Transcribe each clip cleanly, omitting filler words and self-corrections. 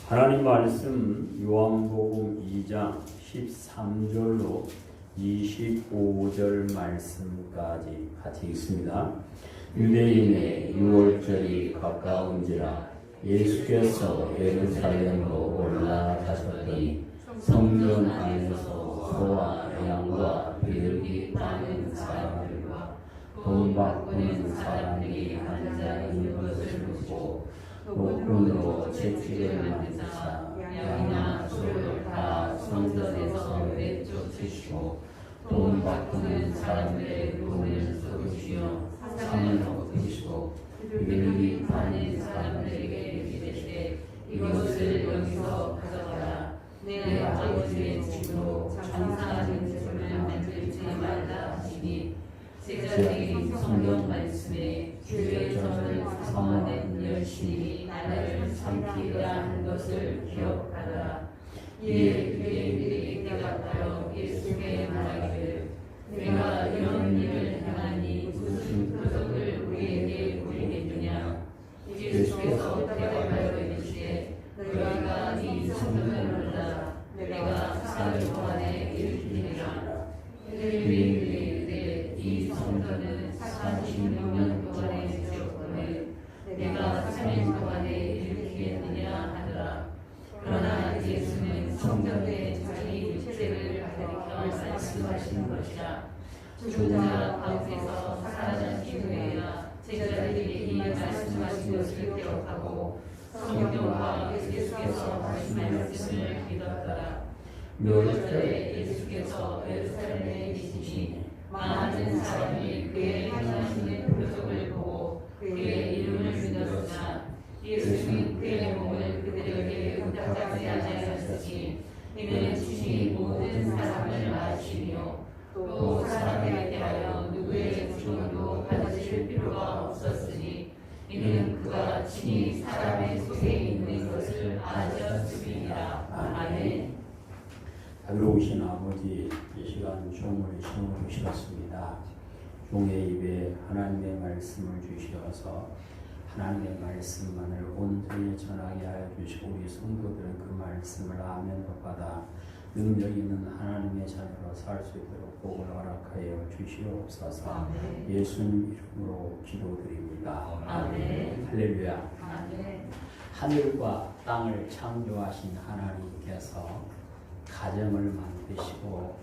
하나님 말씀 요한복음 2장 13절로 25절 말씀까지 같이 읽습니다. 유대인의 유월절이 가까운지라 예수께서 예루살렘으로 올라가셨더니 성전 안에서 소와 양과 비둘기 파는 사람들과 돈 바꾸는 사람들이 앉아 있는 것을 보고 노끈으로 채찍을 만드사 양이나 소를 다 성전에서 내쫓으시고 돈 바꾸는 사람들의 돈을 쏟으시며 상을 얻으시고 비둘기 파는 사람들에게 이르시되 이것을 여기서 가져가라. 내 아버지의 집으로 장사하는 집을 만들지 말라 하시니 제자들이 성경 말씀에 주의 전을 사모하는 열심히 나를 삼키려 하는 것을 기억하라. 이에 유대인들이 대답하여 예수께 말하기를 내가 이런 일을 행하니 무슨 표적을 우리에게 보이게 주냐. 예수께서 대답하여 이르시되 너희가 이 성전을 몰라 내가 4일 동안에 일으키리라. 유대인들이 이 성전은 46년 동안에 지었거늘 내가 3일 동안에 일으키겠느냐 하더라. 그러나 예수는 성전에 자기 육체를 가리켜 말씀하신 것이라. 죽은 자 가운데서 살아나신 후에야 제자들이 이 말씀하신 것을 기억하고 성경과 예수께서 하신 말씀을 믿었더라. 묘절에 예수께서 예루살렘에 계시니 많은 사람이 그의 행하시는 표적을 보고 그의 이름을 믿었으나 예수는 그의 몸을 그들에게 부탁하지 아니하셨으니 이는 친히 모든 사람을 아시며 또 사람에 대하여 누구의 증언도 받으실 필요가 없었으니 이는 그가 친히 사람의 속에 있는 것을 아셨음이니라. 아멘. 자비로우신 아버지, 이 시간 종을 심어주셨습니다. 종의 입에 하나님의 말씀을 주셔서 하나님의 말씀만을 온전히 전하게 하여 주시고 우리 성도들은 그 말씀을 아멘으로 받아 능력 있는 하나님의 자녀로 살 수 있도록 복을 허락하여 주시옵소서. 아멘. 예수님 이름으로 기도드립니다. 아멘. 할렐루야. 아멘. 하늘과 땅을 창조하신 하나님께서 가정을 만드시고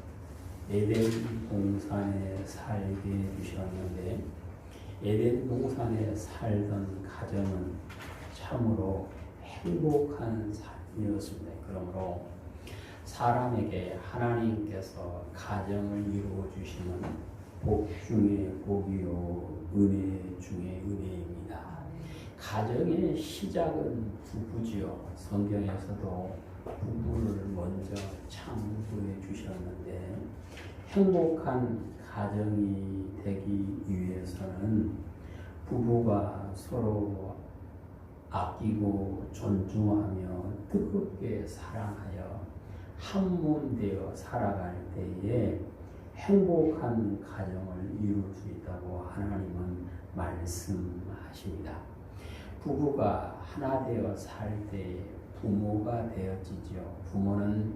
에덴 동산에 살게 주셨는데 에덴 동산에 살던 가정은 참으로 행복한 삶이었습니다. 그러므로 사람에게 하나님께서 가정을 이루어 주시는 복 중에 복이요 은혜 중에 은혜입니다. 가정의 시작은 부부지요. 성경에서도 부부를 먼저 창조해 주셨는데 행복한 가정이 되기 위해서는 부부가 서로 아끼고 존중하며 뜨겁게 사랑하여 한 몸 되어 살아갈 때에 행복한 가정을 이룰 수 있다고 하나님은 말씀하십니다. 부부가 하나 되어 살 때에 부모가 되어지죠. 부모는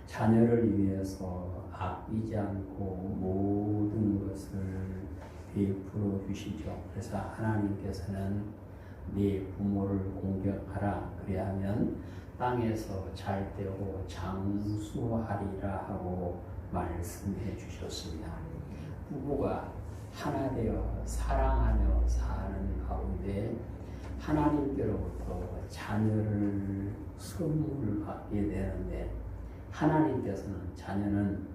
자녀를 위해서 아끼지 않고 모든 것을 베풀어 주시죠. 그래서 하나님께서는 네 부모를 공경하라. 그리하면 땅에서 잘 되고 장수하리라 하고 말씀해 주셨습니다. 부부가 하나 되어 사랑하며 사는 가운데 하나님께로부터 자녀를 선물을 받게 되는데 하나님께서는 자녀는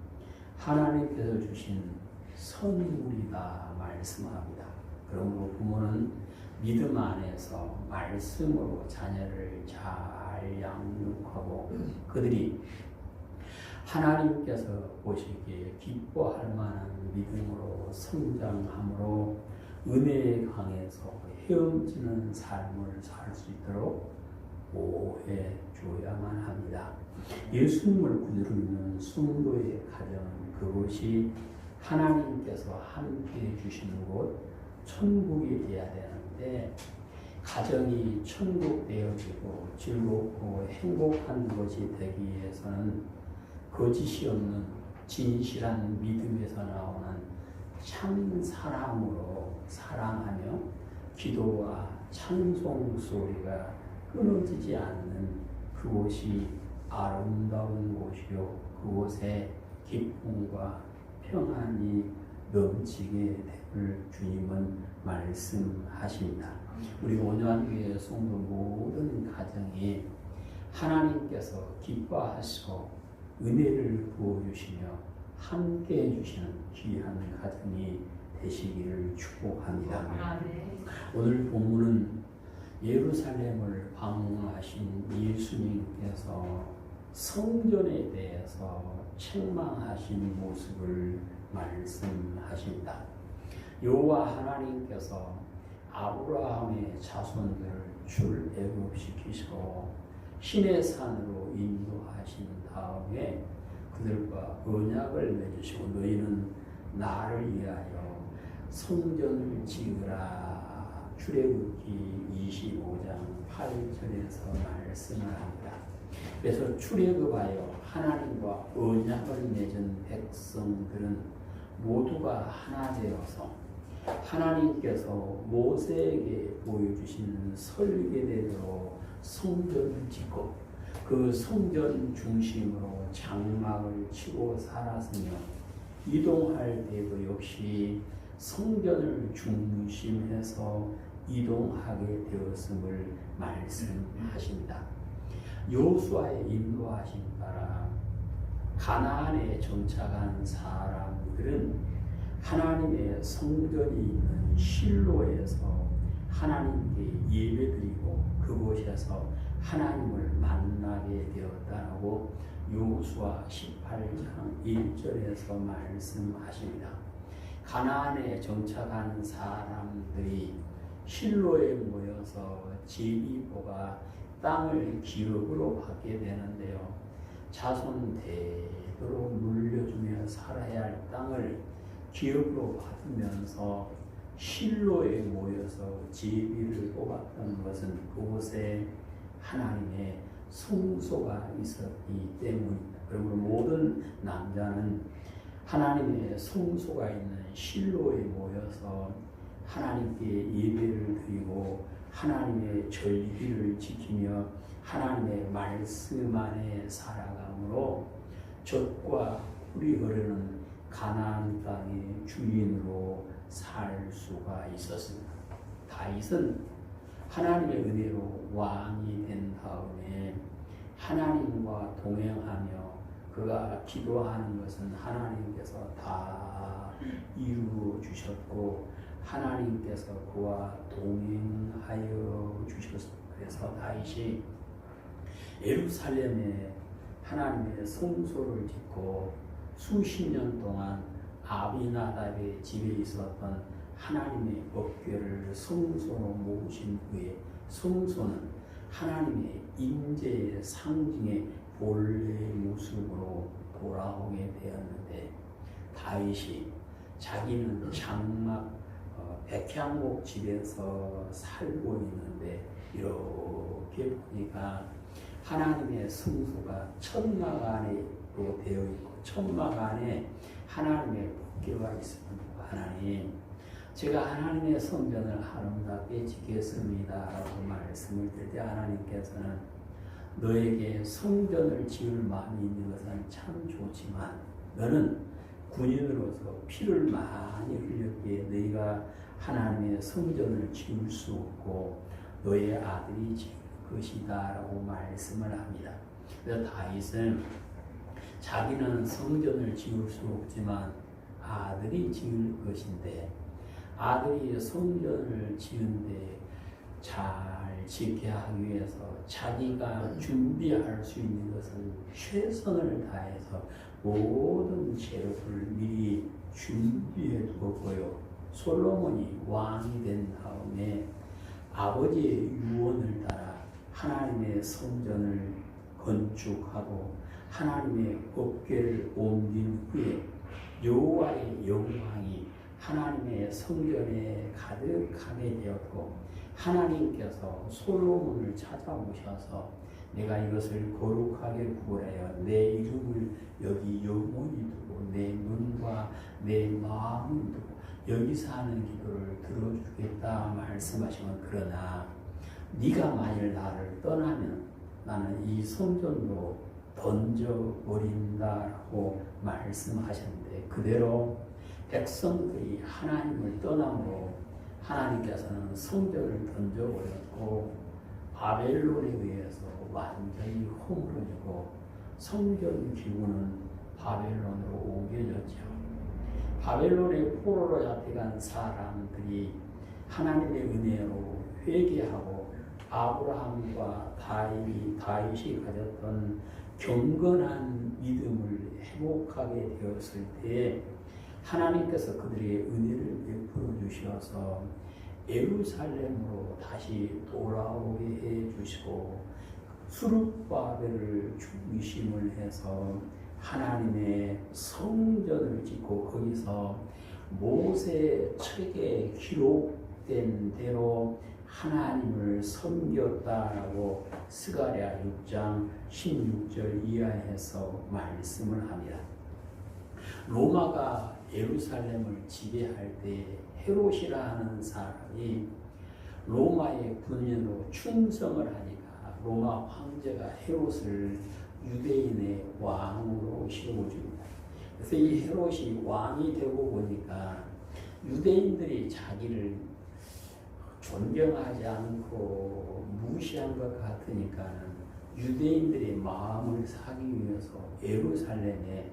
하나님께서 주신 선물이다 말씀합니다. 그러므로 부모는 믿음 안에서 말씀으로 자녀를 잘 양육하고 그들이 하나님께서 보시기에 기뻐할 만한 믿음으로 성장함으로 은혜의 강에서 헤엄치는 삶을 살 수 있도록 보호해 줘야만 합니다. 예수님을 구주로 믿는 성도의 가정은 그것이 하나님께서 함께 주시는 곳 천국이 되어야 되는데 가정이 천국 되어지고 즐겁고 행복한 것이 되기 위해서는 거짓이 없는 진실한 믿음에서 나오는 참 사랑으로 사랑하며 기도와 찬송 소리가 끊어지지 않는 그곳이 아름다운 곳이요 그곳에 기쁨과 평안이 넘치게 될 주님은 말씀하십니다. 우리 온유한교회 성도 모든 가정이 하나님께서 기뻐하시고 은혜를 부어주시며 함께 해주시는 귀한 가정이 되시기를 축복합니다. 오늘 본문은 예루살렘을 방문하신 예수님께서 성전에 대해서 책망하신 모습을 말씀하십니다. 여호와 하나님께서 아브라함의 자손들을 출애굽시키시고 신의 산으로 인도하신 다음에 그들과 언약을 맺으시고 너희는 나를 위하여 성전을 지으라 출애굽기 25장 8절에서 말씀을 합니다. 그래서 출애굽하여 하나님과 언약을 맺은 백성들은 모두가 하나 되어서 하나님께서 모세에게 보여주신 설계대로 성전을 짓고 그 성전 중심으로 장막을 치고 살았으며 이동할 때도 역시 성전을 중심해서 이동하게 되었음을 말씀하십니다. 여호수아의 인도하심 따라 가나안에 정착한 사람들은 하나님의 성전이 있는 실로에서 하나님께 예배드리고 그곳에서 하나님을 만나게 되었다고 여호수아 18장 1절에서 말씀하십니다. 가나안에 정착한 사람들이 실로에 모여서 제비포가 땅을 기업으로 받게 되는데요. 자손 대대로 물려주며 살아야 할 땅을 기업으로 받으면서 실로에 모여서 제비를 뽑았던 것은 그곳에 하나님의 성소가 있었기 때문입니다. 그러므로 모든 남자는 하나님의 성소가 있는 실로에 모여서 하나님께 예배를 드리고 하나님의 절기를 지키며 하나님의 말씀 안에 살아감으로 젖과 꿀이 흐르는 가나안 땅의 주인으로 살 수가 있었습니다. 다윗은 하나님의 은혜로 왕이 된 다음에 하나님과 동행하며 그가 기도하는 것은 하나님께서 다 이루어 주셨고 하나님께서 그와 동행하여 주셨습니다. 그래서 다윗이 예루살렘에 하나님의 성소를 짓고 수십 년 동안 아비나답의 집에 있었던 하나님의 법궤를 성소로 모으신 후에 성소는 하나님의 임재의 상징의 본래의 모습으로 돌아오게 되었는데 다윗이 자기는 장막 백향목 집에서 살고 있는데 이렇게 보니까 하나님의 성소가 천막 안에로 되어 있고 천막 안에 하나님의 법궤가 있습니다. 하나님, 제가 하나님의 성전을 아름답게 짓겠습니다 라고 말씀을 드릴 때 하나님께서는 너에게 성전을 지을 마음이 있는 것은 참 좋지만 너는 군인으로서 피를 많이 흘렸기에 너희가 하나님의 성전을 지을 수 없고 너의 아들이 지을 것이다 라고 말씀을 합니다. 그래서 다윗은 자기는 성전을 지을 수 없지만 아들이 지을 것인데 아들이 성전을 지은데 잘 짓게 하기 위해서 자기가 준비할 수 있는 것은 최선을 다해서 모든 재료를 미리 준비해 두었고요. 솔로몬이 왕이 된 다음에 아버지의 유언을 따라 하나님의 성전을 건축하고 하나님의 법궤를 옮긴 후에 여호와의 영광이 하나님의 성전에 가득하게 되었고 하나님께서 솔로몬을 찾아오셔서 내가 이것을 거룩하게 구하여 내 이름을 여기 영원히 두고 내 눈과 내 마음을 두고 여기서 하는 기도를 들어주겠다 말씀하시면, 그러나 네가 만일 나를 떠나면 나는 이 성전도 던져버린다라고 말씀하셨는데, 그대로 백성들이 하나님을 떠남으로 하나님께서는 성전을 던져버렸고 바벨론에 의해서 완전히 허물어지고 성전 기구는 바벨론으로 옮겨졌죠. 바벨론의 포로로 잡혀간 사람들이 하나님의 은혜로 회개하고 아브라함과 다윗이 가졌던 경건한 믿음을 회복하게 되었을 때 하나님께서 그들의 은혜를 베풀어 주셔서 예루살렘으로 다시 돌아오게 해 주시고 수룹바벨을 중심을 해서 하나님의 성전을 짓고 거기서 모세 책에 기록된 대로 하나님을 섬겼다라고 스가랴 6장 16절 이하에서 말씀을 합니다. 로마가 예루살렘을 지배할 때 헤롯이라 하는 사람이 로마의 군인으로 충성을 하니까 로마 황제가 헤롯을 유대인의 왕으로 세워줍니다. 그래서 이 헤롯이 왕이 되고 보니까 유대인들이 자기를 존경하지 않고 무시한 것 같으니까 유대인들의 마음을 사기 위해서 예루살렘에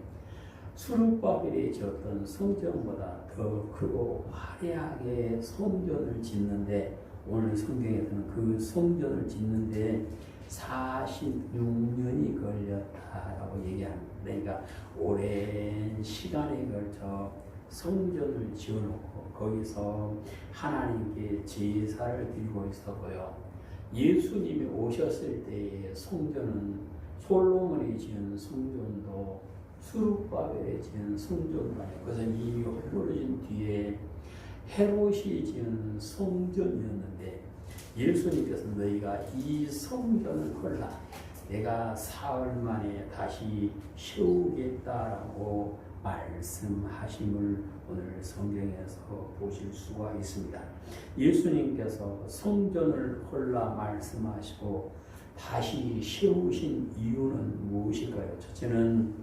수룹바벨이 지었던 성전보다 더 크고 화려하게 성전을 짓는데, 오늘 성경에서는 그 성전을 짓는데 46년이 걸렸다라고 얘기합니다. 그러니까 오랜 시간에 걸쳐 성전을 지어놓고 거기서 하나님께 제사를 드리고 있었고요. 예수님이 오셨을 때의 성전은 솔로몬이 지은 성전도 수룹바벨에 지은 성전도 아니고, 그것은 이미 헐거워진 뒤에 헤롯이 지은 성전이었는데 예수님께서 너희가 이 성전을 헐라 내가 사흘 만에 다시 세우겠다라고 말씀하심을 오늘 성경에서 보실 수가 있습니다. 예수님께서 성전을 헐라 말씀하시고 다시 세우신 이유는 무엇일까요? 첫째는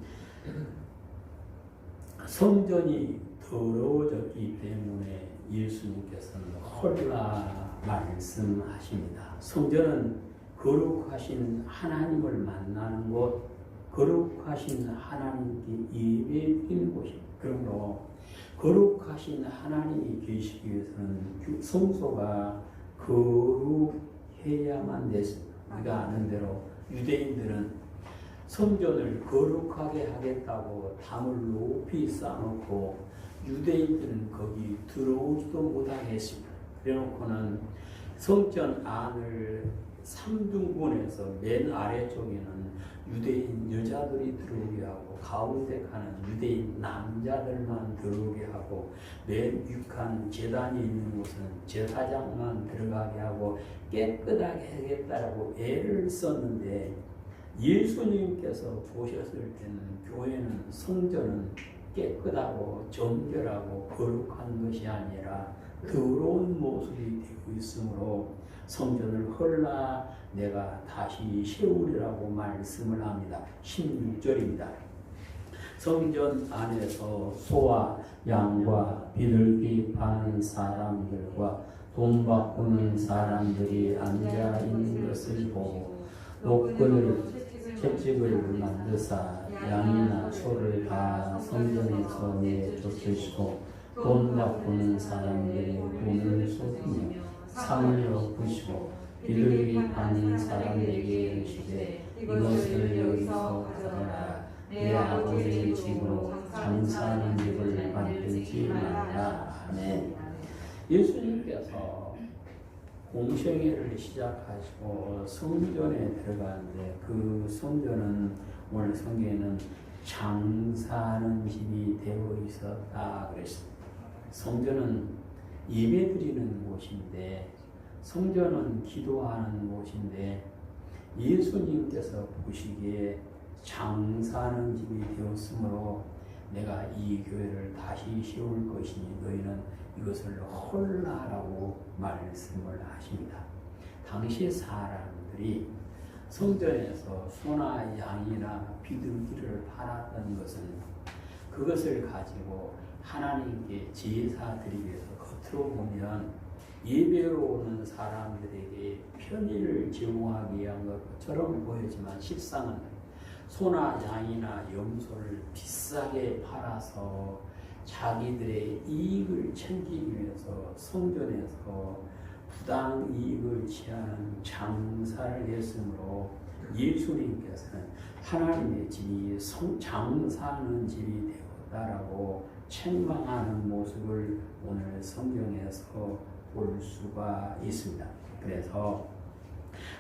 성전이 더러워졌기 때문에 예수님께서는 헐라 말씀하십니다. 성전은 거룩하신 하나님을 만나는 곳, 거룩하신 하나님께 예배드리는 곳입니다. 그러므로 거룩하신 하나님이 계시기 위해서는 성소가 거룩해야만 됐습니다. 우리가 아는 대로 유대인들은 성전을 거룩하게 하겠다고 담을 높이 쌓아놓고 유대인들은 거기 들어오지도 못하게 했습니다. 그래놓고는 성전 안을 3등분해서 맨 아래쪽에는 유대인 여자들이 들어오게 하고 가운데 칸은 유대인 남자들만 들어오게 하고 맨 위칸 제단이 있는 곳은 제사장만 들어가게 하고 깨끗하게 하겠다라고 애를 썼는데, 예수님께서 보셨을 때는 교회는 성전은 깨끗하고 정결하고 거룩한 것이 아니라 더러운 모습이 되고 있으므로 성전을 헐라 내가 다시 세우리라고 말씀을 합니다. 16절입니다. 성전 안에서 소와 양과 비둘기 파는 사람들과 돈 바꾸는 사람들이 앉아 있는 것을 보고 채찍을 만드사 양이나 소를 다 성전에서 내쫓으시고 돈 바꾸는 사람들의 돈을 쏟으며 상을 엎으시고 비둘기 파는 사람에게 이르시되 이것을 여기서 가져가라. 내 아버지의 집으로 장사하는 집을 만들지 말라. 아멘. 예수님께서 공생애를 시작하시고 성전에 들어가는데 그 성전은 오늘 성경에는 장사하는 집이 되어 있었다 그랬습니다. 성전은 예배드리는 곳인데 성전은 기도하는 곳인데 예수님께서 보시기에 장사하는 집이 되었으므로 내가 이 교회를 다시 세울 것이니 너희는 이것을 헐라라고 말씀을 하십니다. 당시 사람들이 성전에서 소나 양이나 비둘기를 팔았던 것은 그것을 가지고 하나님께 제사 드리기 위해서 겉으로 보면 예배로 오는 사람들에게 편의를 제공하기 위한 것처럼 보이지만 실상은 소나 양이나 염소를 비싸게 팔아서 자기들의 이익을 챙기기 위해서 성전에서 부당 이익을 취하는 장사를 했으므로 예수님께서는 하나님의 집이 장사하는 집이 되었다라고 책망하는 모습을 오늘 성경에서 볼 수가 있습니다. 그래서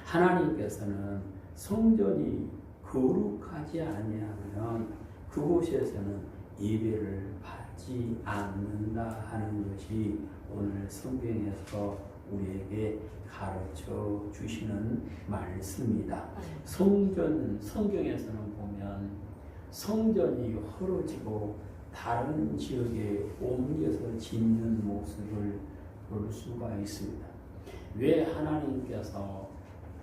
하나님께서는 성전이 거룩하지 아니하면 그곳에서는 예배를 받지 않는다 하는 것이 오늘 성경에서 우리에게 가르쳐 주시는 말씀입니다. 성경에서는 보면 성전이 헐어지고 다른 지역에 옮겨서 짓는 모습을 볼 수가 있습니다. 왜 하나님께서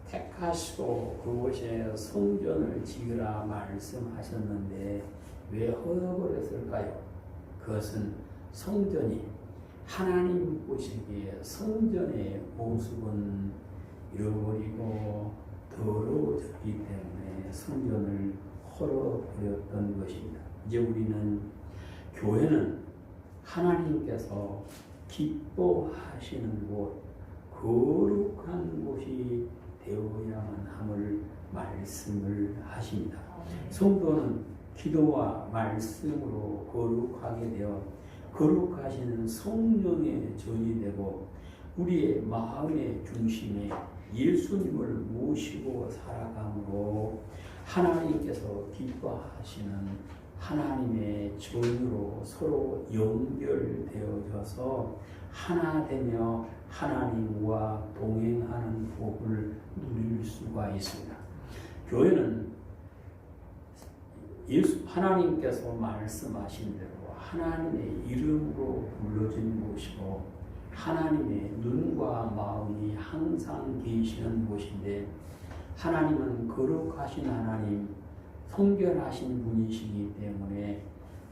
택하시고 그곳에 성전을 지으라 말씀하셨는데 왜 허여버렸을까요? 그것은 성전이 하나님 보시기에 성전의 모습은 잃어버리고 더러워졌기 때문에 성전을 헐어버렸던 것입니다. 이제 우리는 교회는 하나님께서 기뻐하시는 곳, 거룩한 곳이 되어야만 함을 말씀을 하십니다. 성도는 기도와 말씀으로 거룩하게 되어 거룩하시는 성령의 전이 되고 우리의 마음의 중심에 예수님을 모시고 살아감으로 하나님께서 기뻐하시는 하나님의 전으로 서로 연결되어져서 하나 되며 하나님과 동행하는 복을 누릴 수가 있습니다. 교회는 하나님께서 말씀하신 대로 하나님의 이름으로 불러진 곳이고 하나님의 눈과 마음이 항상 계시는 곳인데 하나님은 거룩하신 하나님, 성결하신 분이시기 때문에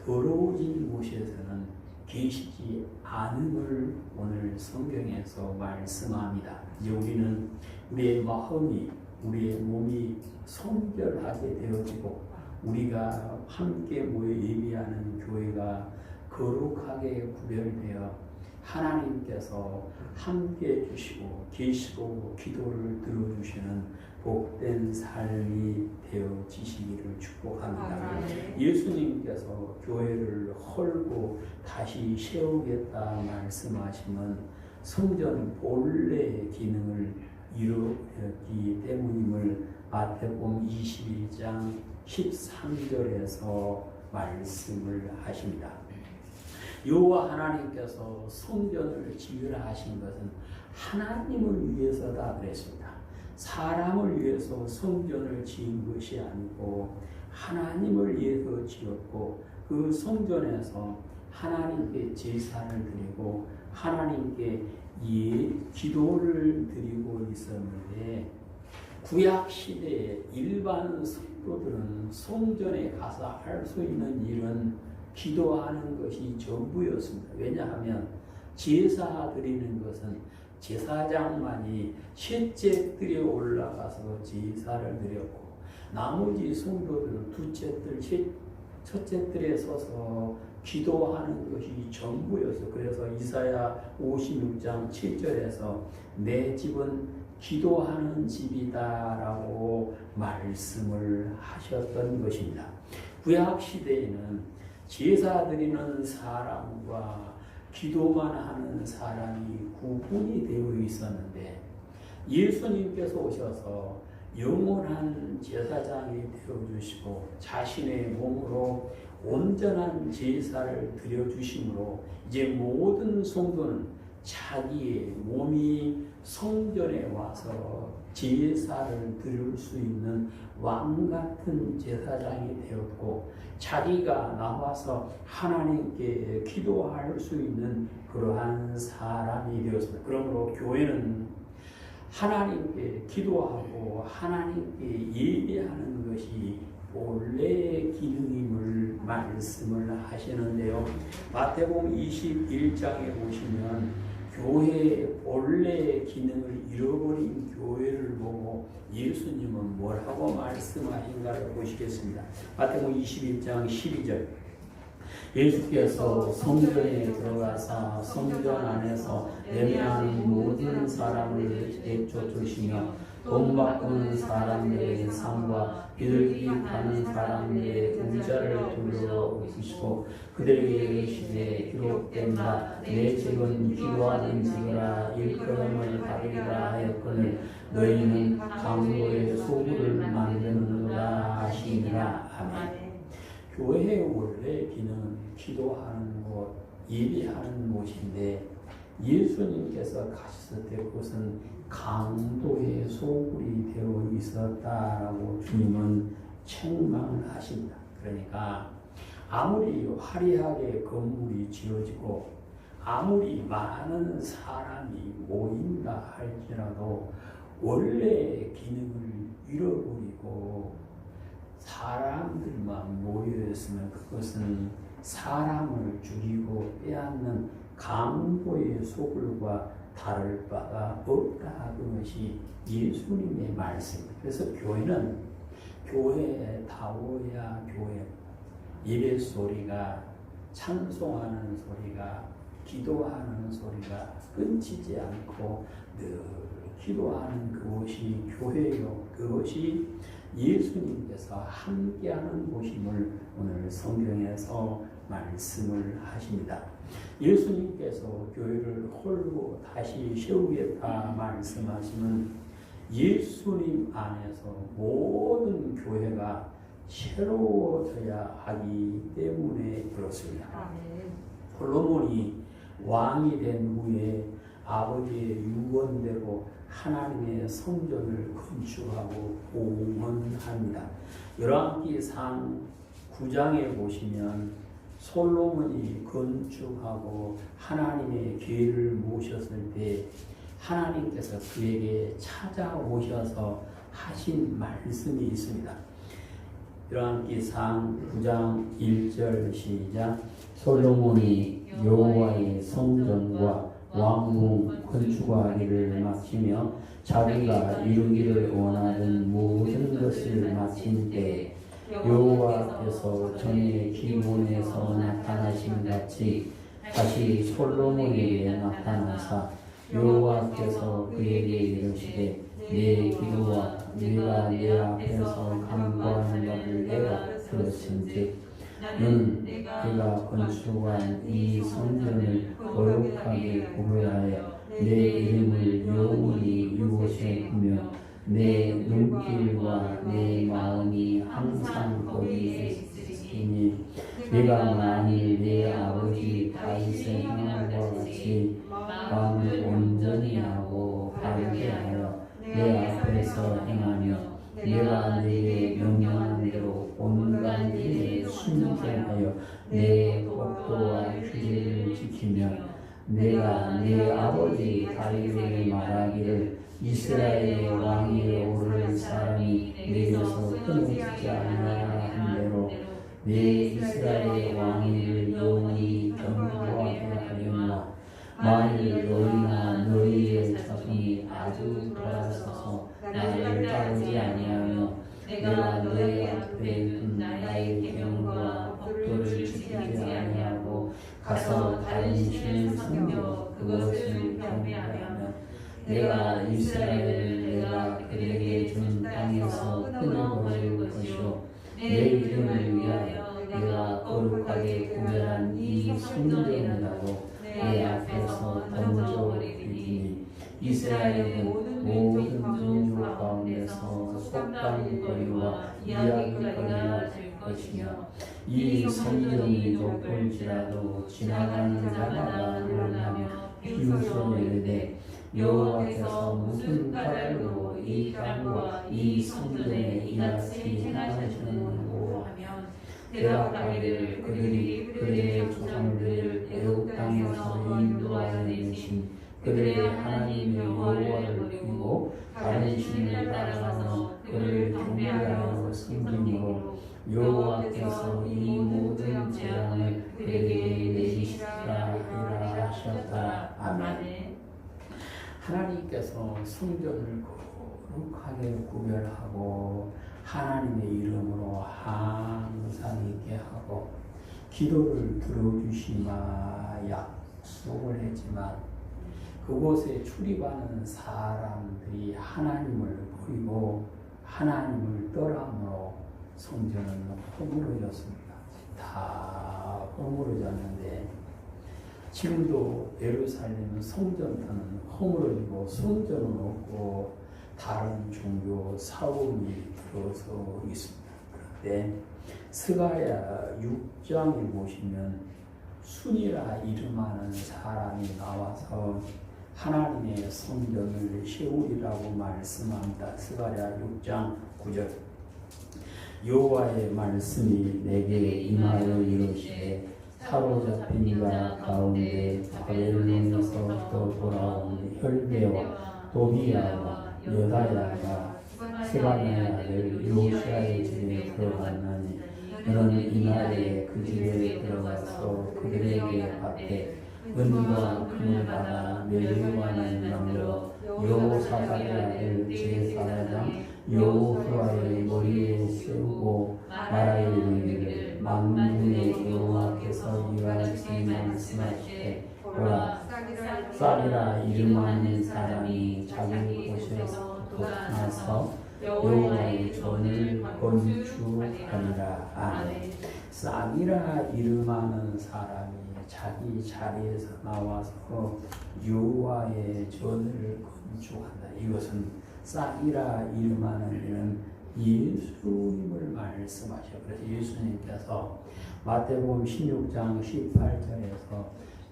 더러워진 곳에서는 계시지 않음을 오늘 성경에서 말씀합니다. 이제 우리는 우리의 마음이 우리의 몸이 성결하게 되어지고 우리가 함께 모여 예배하는 교회가 거룩하게 구별되어 하나님께서 함께 해주시고 계시고 기도를 들어주시는 복된 삶이 되어지시기를 축복합니다. 예수님께서 교회를 헐고 다시 세우겠다 말씀하시면 성전 본래의 기능을 이루었기 때문임을 마태복음 21장 13절에서 말씀을 하십니다. 여호와 하나님께서 성전을 지으라 하신 것은 하나님을 위해서다 그랬습니다. 사람을 위해서 성전을 지은 것이 아니고 하나님을 위해서 지었고 그 성전에서 하나님께 제사를 드리고 하나님께 기도를 드리고 있었는데 구약 시대의 일반 성도들은 성전에 가서 할 수 있는 일은 기도하는 것이 전부였습니다. 왜냐하면 제사 드리는 것은 제사장만이 셋째 뜰에 올라가서 제사를 드렸고 나머지 성도들은 첫째 뜰에 서서 기도하는 것이 전부였어요. 그래서 이사야 56장 7절에서 내 집은 기도하는 집이다라고 말씀을 하셨던 것입니다. 구약 시대에는 제사 드리는 사람과 기도만 하는 사람이 구분이 되어 있었는데 예수님께서 오셔서 영원한 제사장이 되어주시고 자신의 몸으로 온전한 제사를 드려주심으로 이제 모든 성도는 자기의 몸이 성전에 와서 제사를 드릴 수 있는 왕 같은 제사장이 되었고 자기가 나와서 하나님께 기도할 수 있는 그러한 사람이 되었습니다. 그러므로 교회는 하나님께 기도하고 하나님께 예배하는 것이 본래의 기능임을 말씀을 하시는데요. 마태복음 21장에 보시면 교회의 본래의 기능을 잃어버린 교회를 보고 예수님은 뭐라고 말씀하신가를 보시겠습니다. 마태복음 21장 12절 예수께서 성전에 들어가사 성전 안에서 예매하는 모든 사람을 내쫓으시며 돈 바꾸는 사람들의 상과 비둘기 파는 사람들의 의자를 돌려보시고 그들에게 이르시되 기록된 바 내 집은 기도하는 집이라 일컬음을 받으리라 하였거늘 너희는 강도의 소굴을 만드는구나 하시니라. 아멘. 교회의 원래 기능은 기도하는 곳, 예배하는 곳인데 예수님께서 가셨을 때 그것은 강도의 소굴이 되어 있었다라고 주님은 책망을 하십니다. 그러니까 아무리 화려하게 건물이 지어지고 아무리 많은 사람이 모인다 할지라도 원래의 기능을 잃어버리고 사람들만 모여있으면 그것은 사람을 죽이고 빼앗는 강도의 소굴과 다를 바가 없다. 그것이 예수님의 말씀입니다. 그래서 교회는 교회다워야 교회 예배 소리가 찬송하는 소리가 기도하는 소리가 끊지지 않고 늘 기도하는 그것이 교회요. 그것이 예수님께서 함께하는 곳임을 오늘 성경에서 말씀을 하십니다. 예수님께서 교회를 홀로 다시 세우겠다 말씀하시면 예수님 안에서 모든 교회가 새로워져야 하기 때문에 그렇습니다. 솔로몬이 왕이 된 후에 아버지의 유언대로 하나님의 성전을 건축하고 봉헌합니다. 열왕기상 9장에 보시면 솔로몬이 건축하고 하나님의 기회를 모셨을 때 하나님께서 그에게 찾아오셔서 하신 말씀이 있습니다. 열왕기상 9장 1절 시작. 솔로몬이 여호와의 성전과 왕궁 건축하기를 마치며 자기가 이루기를 원하던 모든 것을 마친 때 여호와께서 전에 기본에서 나타나신 같이 다시 솔로몬에게 나타나사 여호와께서 그에게 이르시되 내 기도와 네가 내 앞에서 간구하는 것을 내가 들었은즉 너는 내가 건축한 이 성전을 거룩하게 구별하여 내 이름을 영원히 이곳에 두며 내 눈길과 내 마음이 항상 거기에 있으니 내가 만일 내 아버지 다윗의 행함과 같이 마음을 온전히 하고 바르게 하여 내 앞에서 행하며 내가 내게 명령한 대로 온갖 일에 순종하여 내 법도와 규례를 지키며 내가 내 아버지 다윗에게 말하기를 이스라엘의 왕위에 오를 사람이 내게서 끊어지지 아니하라 한 대로 내 이스라엘의 왕위를 영원히 견고하게 하려니와 만일 너희나 너희의 자손이 아주 돌아서서 나를 따르지 아니하며 내가 너희 앞에 둔 나의 계명과 법도를 지키지 아니하고 가서 다른 신을 섬겨 그것을 경배하면 내가 이스라엘을 내가 그들에게 준 땅에서 끊어버릴 것이요 내 이름을 위하여 내가 거룩하게 구별한 이 성전이라도 내 앞에서 던져버리니 이스라엘은 모든 민족 가운데서 속담거리와 이야기거리가 될 것이며 이 성전이 높을지라도 지나가는 자마다 놀라며 비웃어 이르되 여호와께서 무슨 까닭으로 이 땅과 이 성전에 이같이 행하셨는고 하면 대답하기를 그들이 그들의 조상들을 애굽 땅에서 인도하여 내신 그들의 하나님 여호와를 버리고 다른 신을 따라가서 그를 경배하여 섬김으로 여호와께서 이 모든 재앙을 그에게 내리시라 하리라 하셨다. 아멘. 하나님께서 성전을 거룩하게 구별하고 하나님의 이름으로 항상 있게 하고 기도를 들어주시마 약속을 했지만 그곳에 출입하는 사람들이 하나님을 버리고 하나님을 떠남으로 성전은 허물어졌습니다. 다 허물어졌는데 지금도 예루살렘 성전터는 허물어지고 성전은 없고 다른 종교 사원이 들어서 있습니다. 그런데 스가랴 6장에 보시면 순이라 이름하는 사람이 나와서 하나님의 성전을 세우리라고 말씀합니다. 스가랴 6장 9절 여호와의 말씀이 내게 임하여 이르시되 사로잡힌 자 가운데 바벨론에서 돌아온 혈배와 도비야와 여다야가 스바냐의 아들 요시아의 집에 들어갔나니 너는 이날에 그 집에 들어가서 그들에게 밭에 은과 금을 받아 메리와는 나무로 여호사밧의 아들 제사장 여호수아의 머리에 세우고 말하여 이르기를 만군의 여호와께서 이같이 말씀하시되 보라 쌀이라 이름하는 사람이 자기 곳에서 나서 여호와의 전을 건축하리라. 아멘. 쌀이라 이름하는 사람이 자기 자리에서 나와서 여호와의 전을 건축한다. 이것은 쌀이라 이름하는 이는 예수님을 말씀하셔. 그래서 예수님께서 마태복음 16장 18절에서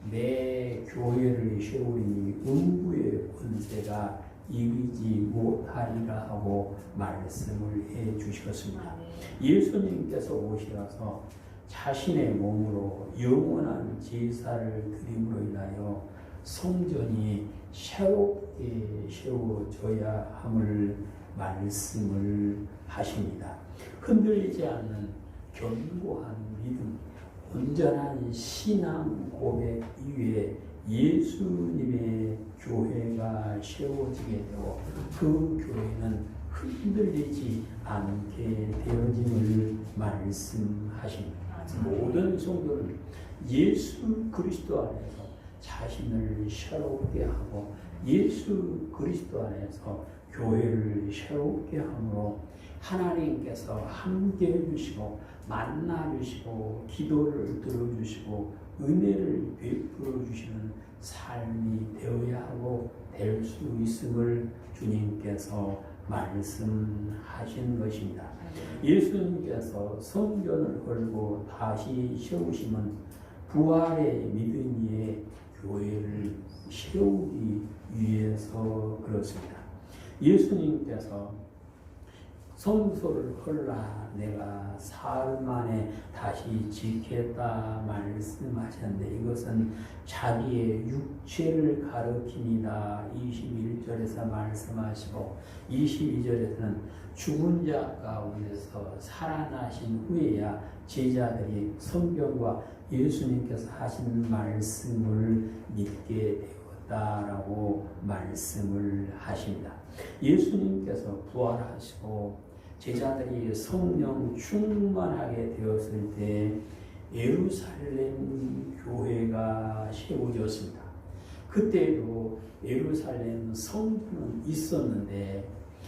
내 교회를 세우리니 음부의 권세가 이기지 못하리라 하고 말씀을 해 주셨습니다. 예수님께서 오셔서 자신의 몸으로 영원한 제사를 드림으로 인하여 성전이 새롭게 세워져야 함을 말씀을 하십니다. 흔들리지 않는 견고한 믿음, 온전한 신앙 고백 이외에 예수님의 교회가 세워지게 되고 그 교회는 흔들리지 않게 되어짐을 말씀하십니다. 모든 성도는 예수 그리스도 안에서 자신을 새롭게 하고 예수 그리스도 안에서 교회를 새롭게 함으로 하나님께서 함께 해주시고 만나주시고 기도를 들어주시고 은혜를 베풀어 주시는 삶이 되어야 하고 될 수 있음을 주님께서 말씀하신 것입니다. 예수님께서 성전을 걸고 다시 세우심은 부활의 믿음 위에 교회를 세우기 위해서 그렇습니다. 예수님께서 성소를 헐라 내가 사흘 만에 다시 짓겠다 말씀하셨는데 이것은 자기의 육체를 가르칩니다. 21절에서 말씀하시고 22절에서는 죽은 자 가운데서 살아나신 후에야 제자들이 성경과 예수님께서 하신 말씀을 믿게 되었다라고 말씀을 하십니다. 예수님께서 부활하시고 제자들이 성령 충만하게 되었을 때 예루살렘 교회가 세워졌습니다. 그때도 예루살렘 성전은 있었는데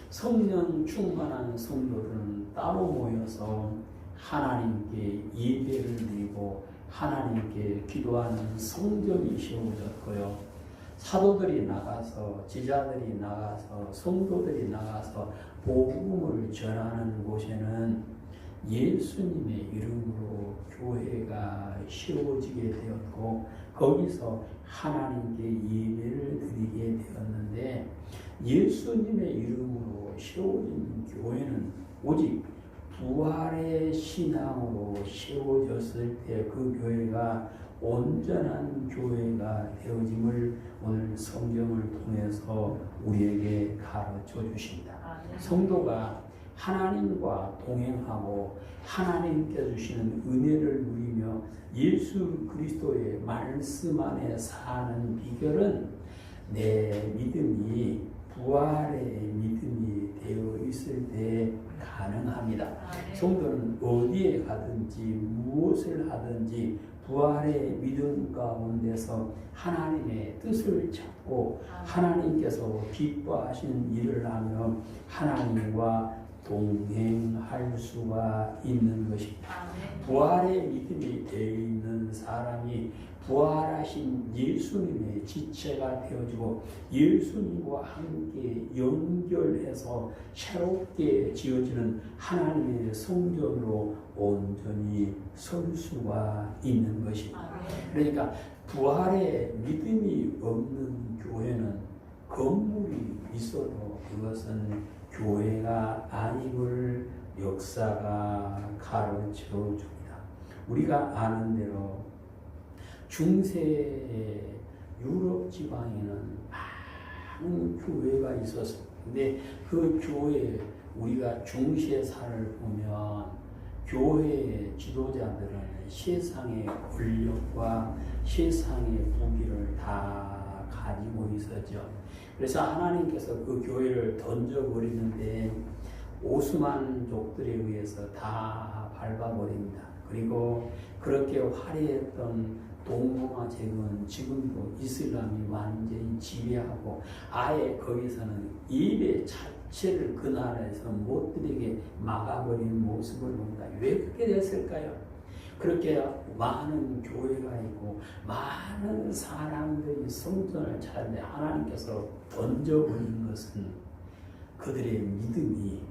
성령 충만한 성도들은 따로 모여서 하나님께 예배를 드리고 하나님께 기도하는 성전이 세워졌고요. 사도들이 나가서 제자들이 나가서 성도들이 나가서 복음을 전하는 곳에는 예수님의 이름으로 교회가 세워지게 되었고 거기서 하나님께 예배를 드리게 되었는데 예수님의 이름으로 세워진 교회는 오직 부활의 신앙으로 세워졌을 때 그 교회가 온전한 교회가 되어짐을 오늘 성경을 통해서 우리에게 가르쳐 주십니다. 성도가 하나님과 동행하고 하나님께 주시는 은혜를 누리며 예수 그리스도의 말씀 안에 사는 비결은 내 믿음이 부활의 믿음이 되어 있을 때 가능합니다. 성도는 어디에 가든지 무엇을 하든지 부활의 믿음 가운데서 하나님의 뜻을 찾고 하나님께서 기뻐하시는 일을 하며 하나님과 동행할 수가 있는 것입니다. 부활의 믿음이 되어 있는 사람이 부활하신 예수님의 지체가 되어지고 예수님과 함께 연결해서 새롭게 지어지는 하나님의 성전으로 온전히 설 수가 있는 것입니다. 그러니까 부활의 믿음이 없는 교회는 건물이 있어도 그것은 교회가 아님을 역사가 가르쳐 줍니다. 우리가 아는 대로 중세 유럽 지방에는 많은 교회가 있었습니다. 근데 그 교회 우리가 중세사를 보면 교회의 지도자들은 세상의 권력과 세상의 부귀를 다 가지고 있었죠. 그래서 하나님께서 그 교회를 던져버리는데 오스만족들에 의해서 다 밟아버립니다. 그리고 그렇게 화려했던 동로마 제국은 지금도 이슬람이 완전히 지배하고 아예 거기서는 예배 자체를 그 나라에서 못 드리게 막아버린 모습을 봅니다. 왜 그렇게 됐을까요? 그렇게 많은 교회가 있고 많은 사람들이 성전을 찾는데 하나님께서 던져버린 것은 그들의 믿음이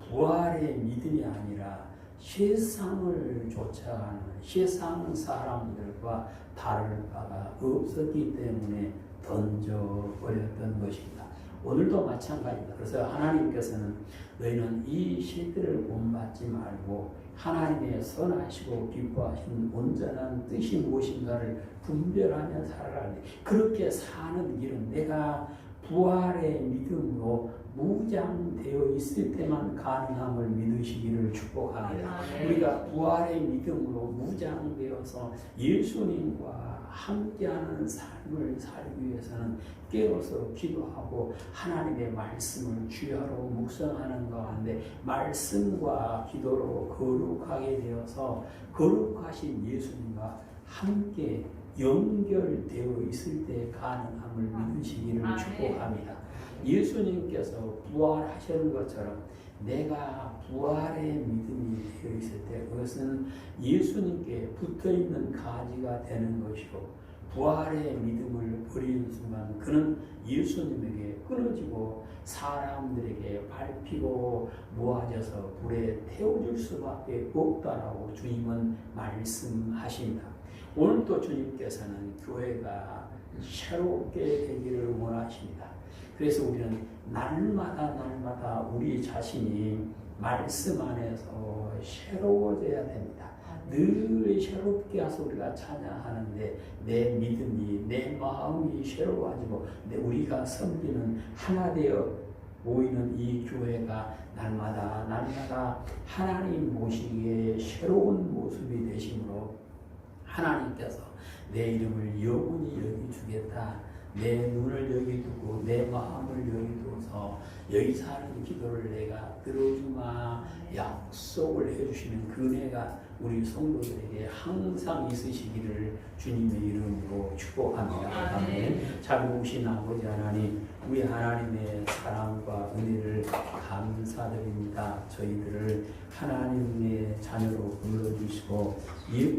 부활의 믿음이 아니라 세상을 쫓아가는 세상 사람들과 다를 바가 없었기 때문에 던져버렸던 것입니다. 오늘도 마찬가지입니다. 그래서 하나님께서는 너희는 이 시대를 본받지 말고 하나님의 선하시고 기뻐하시는 온전한 뜻이 무엇인가를 분별하며 살아라. 그렇게 사는 길은 내가 부활의 믿음으로 무장되어 있을 때만 가능함을 믿으시기를 축복합니다. 우리가 부활의 믿음으로 무장되어서 예수님과 함께하는 삶을 살기 위해서는 깨어서 기도하고 하나님의 말씀을 주야로 묵상하는 가운데 말씀과 기도로 거룩하게 되어서 거룩하신 예수님과 함께 연결되어 있을 때 가능함을 믿으시기를 축복합니다. 예수님께서 부활하시는 것처럼 내가 부활의 믿음이 되어 있을 때 그것은 예수님께 붙어있는 가지가 되는 것이고 부활의 믿음을 버리는 순간 그는 예수님에게 끊어지고 사람들에게 밟히고 모아져서 불에 태워줄 수밖에 없다라고 주님은 말씀하십니다. 오늘도 주님께서는 교회가 새롭게 되기를 원하십니다. 그래서 우리는 날마다 우리 자신이 말씀 안에서 새로워져야 됩니다. 늘 새롭게 해서 우리가 찬양하는데 내 믿음이 내 마음이 새로워지고 우리가 섬기는 하나 되어 모이는 이 교회가 날마다 하나님 모시기에 새로운 모습이 되심으로 하나님께서 내 이름을 영원히 여기주겠다. 내 눈을 여기 두고 내 마음을 여기 두어서 여기 사는 기도를 내가 들어주마 약속을 해주시는 그 은혜가 우리 성도들에게 항상 있으시기를 주님의 이름으로 축복합니다. 아멘. 자비우신 아버지 하나님, 우리 하나님의 사랑과 은혜를 감사드립니다. 저희들을 하나님의 자녀로 불러주시고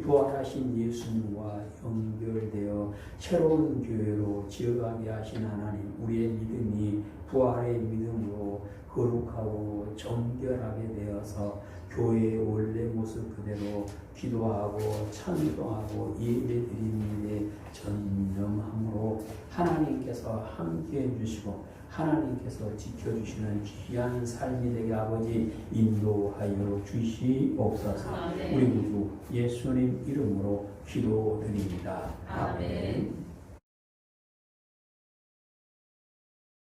부활하신 예수님과 연결되어 새로운 교회로 지어가게 하신 하나님, 우리의 믿음이 부활의 믿음으로 거룩하고 정결하게 되어서 교회의 원래 모습 그대로 기도하고 찬송하고 예배드리는 데 전념함으로 하나님께서 함께해 주시고 하나님께서 지켜주시는 귀한 삶이 되게 아버지 인도하여 주시옵소서. 우리 모두 예수님 이름으로 기도드립니다. 아멘.